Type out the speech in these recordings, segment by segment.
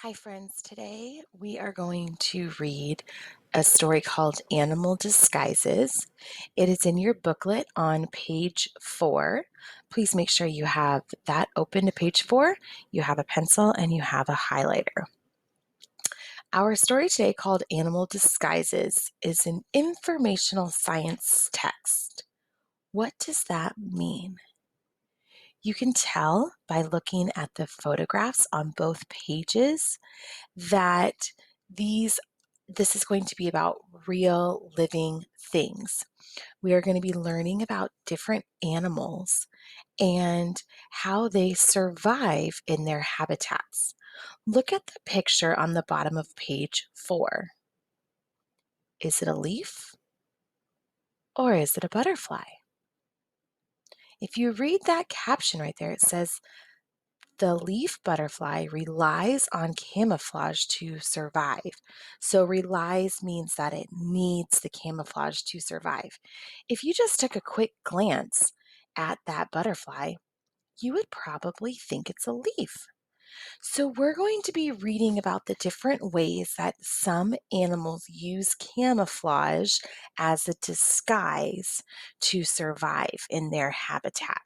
Hi, friends. Today we are going to read a story called Animal Disguises. It is in your booklet on page 4. Please make sure you have that open to page 4, you have a pencil, and you have a highlighter. Our story today, called Animal Disguises, is an informational science text. What does that mean? You can tell by looking at the photographs on both pages that this is going to be about real living things. We are going to be learning about different animals and how they survive in their habitats. Look at the picture on the bottom of page 4. Is it a leaf or is it a butterfly? If you read that caption right there, it says the leaf butterfly relies on camouflage to survive. So relies means that it needs the camouflage to survive. If you just took a quick glance at that butterfly, you would probably think it's a leaf. So we're going to be reading about the different ways that some animals use camouflage as a disguise to survive in their habitat.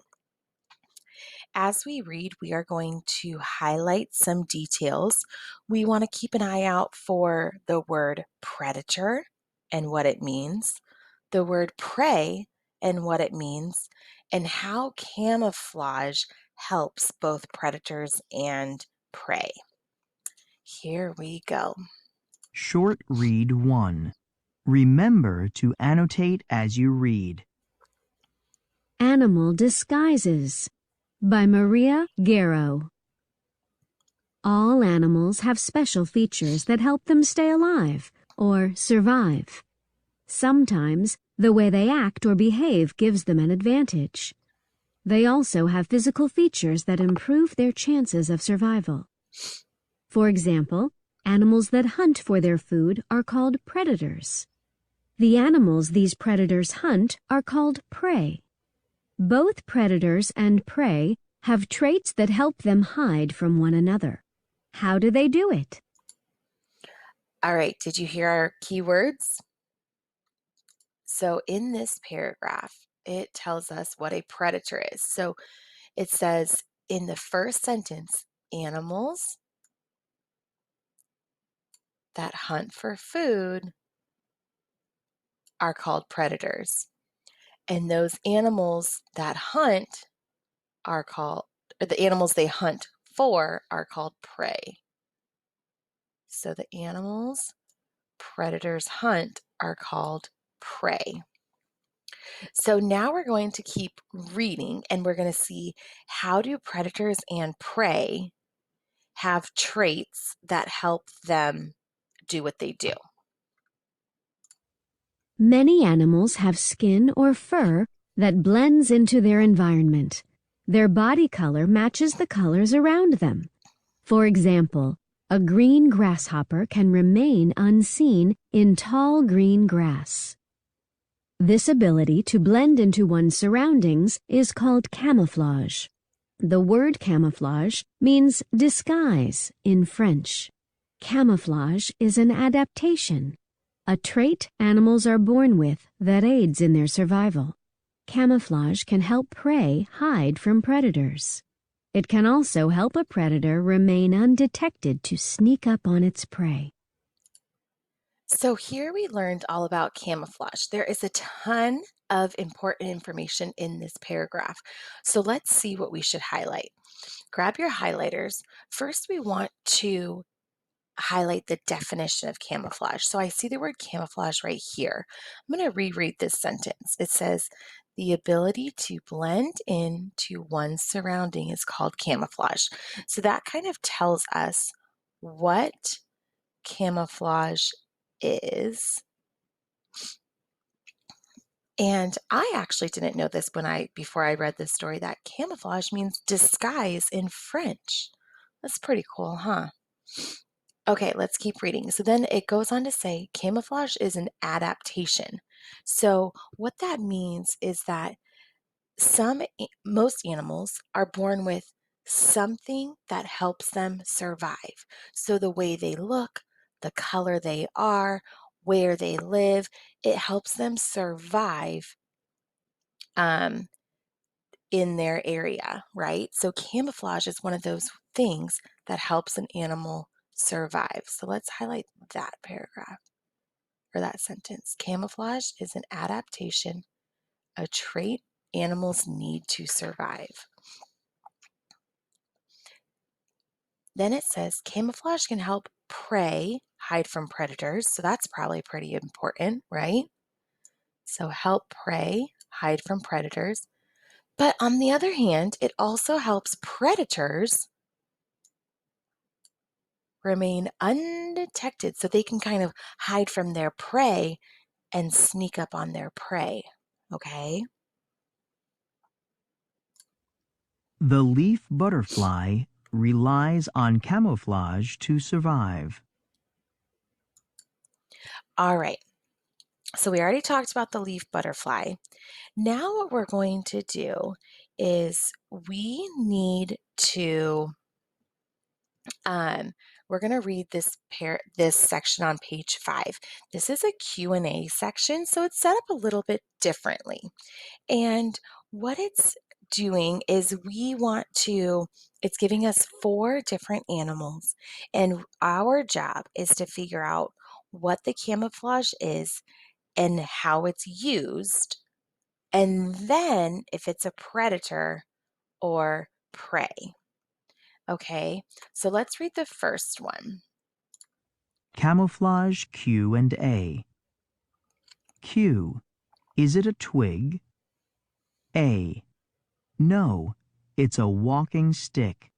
As we read, we are going to highlight some details. We want to keep an eye out for the word predator and what it means, the word prey and what it means, and how camouflage helps both predators and prey. Here we go. Short Read 1. Remember to annotate as you read. Animal Disguises by Maria Garrow. All animals have special features that help them stay alive or survive. Sometimes the way they act or behave gives them an advantage. They also have physical features that improve their chances of survival. For example, animals that hunt for their food are called predators. The animals these predators hunt are called prey. Both predators and prey have traits that help them hide from one another. How do they do it? All right, did you hear our keywords? So in this paragraph, it tells us what a predator is. So it says in the first sentence, animals that hunt for food are called predators. And those animals that hunt are called, or the animals they hunt for are called prey. So the animals predators hunt are called prey. So now we're going to keep reading and we're going to see how do predators and prey have traits that help them do what they do. Many animals have skin or fur that blends into their environment. Their body color matches the colors around them. For example, a green grasshopper can remain unseen in tall green grass. This ability to blend into one's surroundings is called camouflage. The word camouflage means disguise in French. Camouflage is an adaptation, a trait animals are born with that aids in their survival. Camouflage can help prey hide from predators. It can also help a predator remain undetected to sneak up on its prey. So here we learned all about camouflage. There is a ton of important information in this paragraph. So let's see what we should highlight. Grab your highlighters. First, we want to highlight the definition of camouflage. So I see the word camouflage right here. I'm going to reread this sentence. It says, the ability to blend into one's surrounding is called camouflage. So that kind of tells us what camouflage is. And I actually didn't know this before I read this story, that camouflage means disguise in French. That's pretty cool, huh? Okay, let's keep reading. So then it goes on to say camouflage is an adaptation. So what that means is that most animals are born with something that helps them survive. So the way they look, the color they are, where they live, it helps them survive um, in their area, right? So camouflage is one of those things that helps an animal survive. So let's highlight that paragraph or that sentence. Camouflage is an adaptation, a trait animals need to survive. Then it says camouflage can help prey hide from predators. So that's probably pretty important, right? So help prey hide from predators. But on the other hand, it also helps predators remain undetected so they can kind of hide from their prey and sneak up on their prey. Okay? The leaf butterfly relies on camouflage to survive. All right. So we already talked about the leaf butterfly. Now what we're going to do is we need to we're going to read this section on page 5. This is a Q&A section, so it's set up a little bit differently. And what it's doing is it's giving us 4 different animals, and our job is to figure out what the camouflage is and how it's used, and then if it's a predator or prey. Okay, so let's read the first one. Camouflage Q and A. Q. Is it a twig? A. No, it's a walking stick.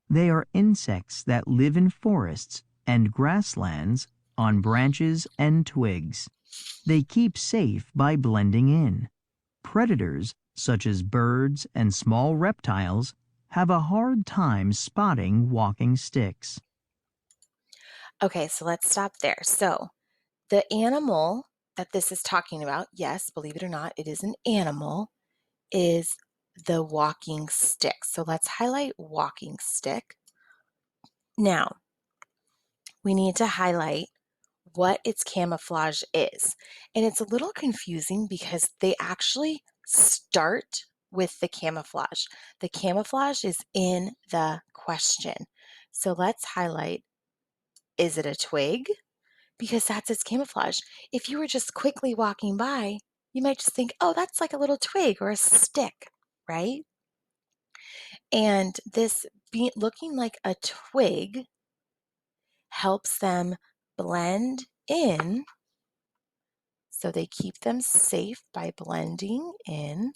They are insects that live in forests and grasslands on branches and twigs. They keep safe by blending in. Predators, such as birds and small reptiles, have a hard time spotting walking sticks. Okay, so let's stop there. So the animal that this is talking about, yes, believe it or not, it is an animal, is the walking stick. So let's highlight walking stick. Now, we need to highlight what its camouflage is. And it's a little confusing because they actually start with the camouflage. The camouflage is in the question. So let's highlight, is it a twig? Because that's its camouflage. If you were just quickly walking by, you might just think, oh, that's like a little twig or a stick, right? And this looking like a twig helps them blend in. So they keep them safe by blending in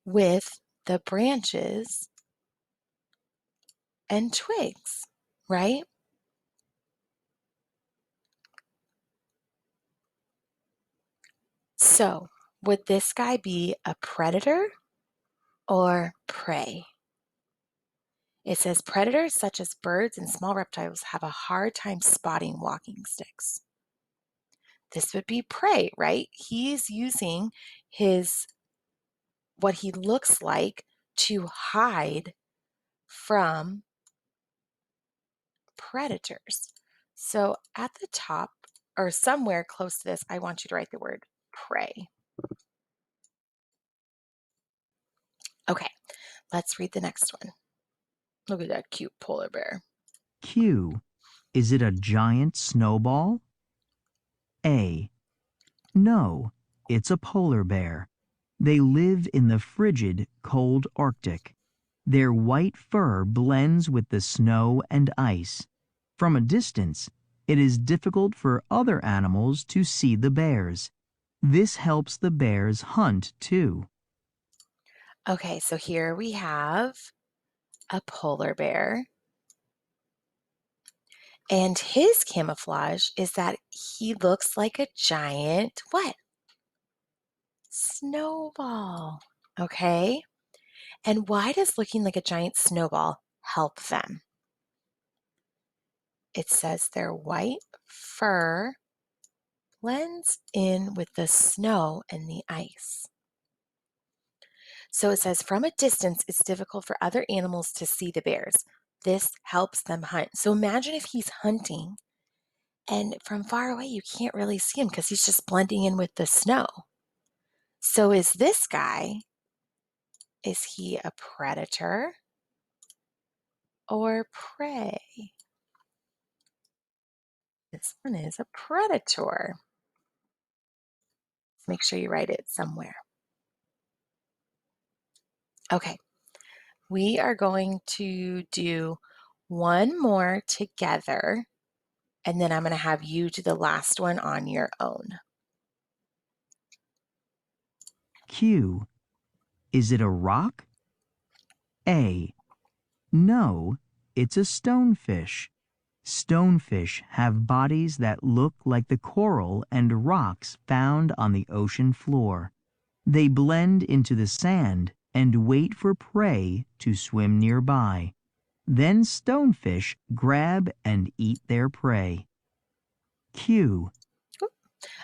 with the branches and twigs, right? So would this guy be a predator or prey? It says predators such as birds and small reptiles have a hard time spotting walking sticks. This would be prey, right? He's using what he looks like to hide from predators. So at the top or somewhere close to this, I want you to write the word prey. Okay, let's read the next one. Look at that cute polar bear. Q. Is it a giant snowball? A. No, it's a polar bear. They live in the frigid, cold Arctic. Their white fur blends with the snow and ice. From a distance, it is difficult for other animals to see the bears. This helps the bears hunt too. Okay, so here we have a polar bear. And his camouflage is that he looks like a giant what? Snowball. Okay. And why does looking like a giant snowball help them? It says their white fur blends in with the snow and the ice. So it says, from a distance, it's difficult for other animals to see the bears. This helps them hunt. So imagine if he's hunting and from far away you can't really see him because he's just blending in with the snow. So is this guy, is he a predator or prey? This one is a predator. Make sure you write it somewhere. Okay, we are going to do one more together, and then I'm going to have you do the last one on your own. Q. Is it a rock? A. No, it's a stonefish. Stonefish have bodies that look like the coral and rocks found on the ocean floor. They blend into the sand and wait for prey to swim nearby. Then stonefish grab and eat their prey. Q.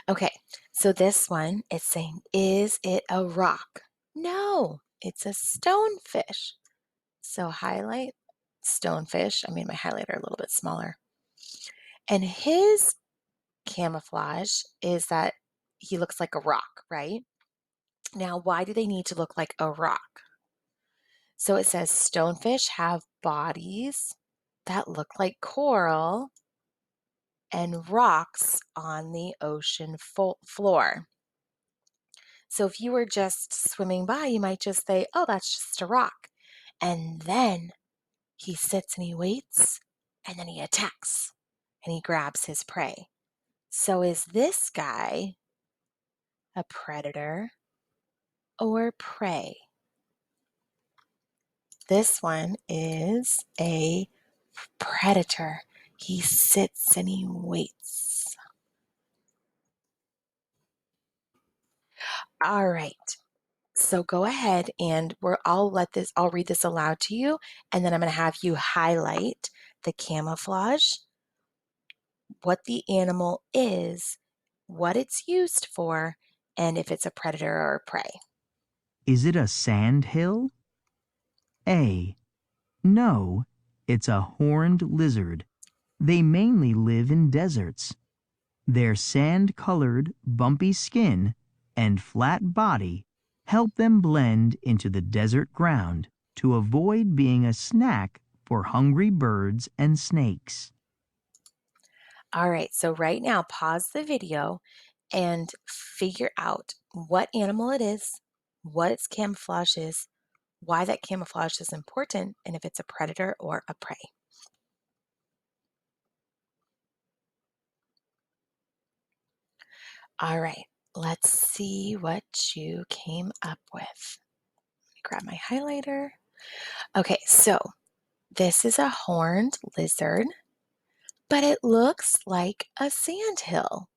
Okay, so this one is saying, is it a rock? No, it's a stonefish. So highlight stonefish. I made my highlighter a little bit smaller. And his camouflage is that he looks like a rock, right? Now, why do they need to look like a rock? So it says stonefish have bodies that look like coral and rocks on the ocean floor. So if you were just swimming by, you might just say, oh, that's just a rock. And then he sits and he waits and then he attacks and he grabs his prey. So is this guy a predator or prey? This one is a predator. He sits and he waits. All right. So go ahead and I'll read this aloud to you, and then I'm going to have you highlight the camouflage, what the animal is, what it's used for, and if it's a predator or a prey. Is it a sand hill? A. No, it's a horned lizard. They mainly live in deserts. Their sand-colored, bumpy skin and flat body help them blend into the desert ground to avoid being a snack for hungry birds and snakes. All right, so right now, pause the video and figure out what animal it is, what its camouflage is, why that camouflage is important, and if it's a predator or a prey. All right, let's see what you came up with. Let me grab my highlighter. Okay, so this is a horned lizard, but it looks like a sandhill.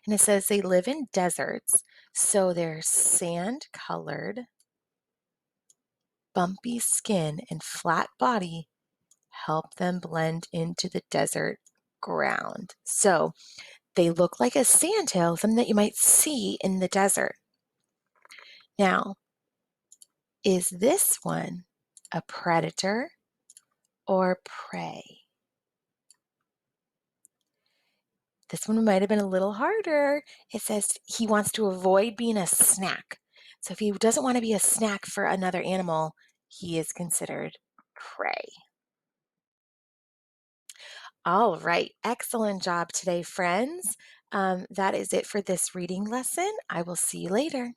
And it says they live in deserts, so their sand colored, bumpy skin and flat body help them blend into the desert ground. So they look like a sandhill, something that you might see in the desert. Now, is this one a predator or prey? This one might have been a little harder. It says he wants to avoid being a snack. So if he doesn't want to be a snack for another animal, he is considered prey. All right. Excellent job today, friends. That is it for this reading lesson. I will see you later.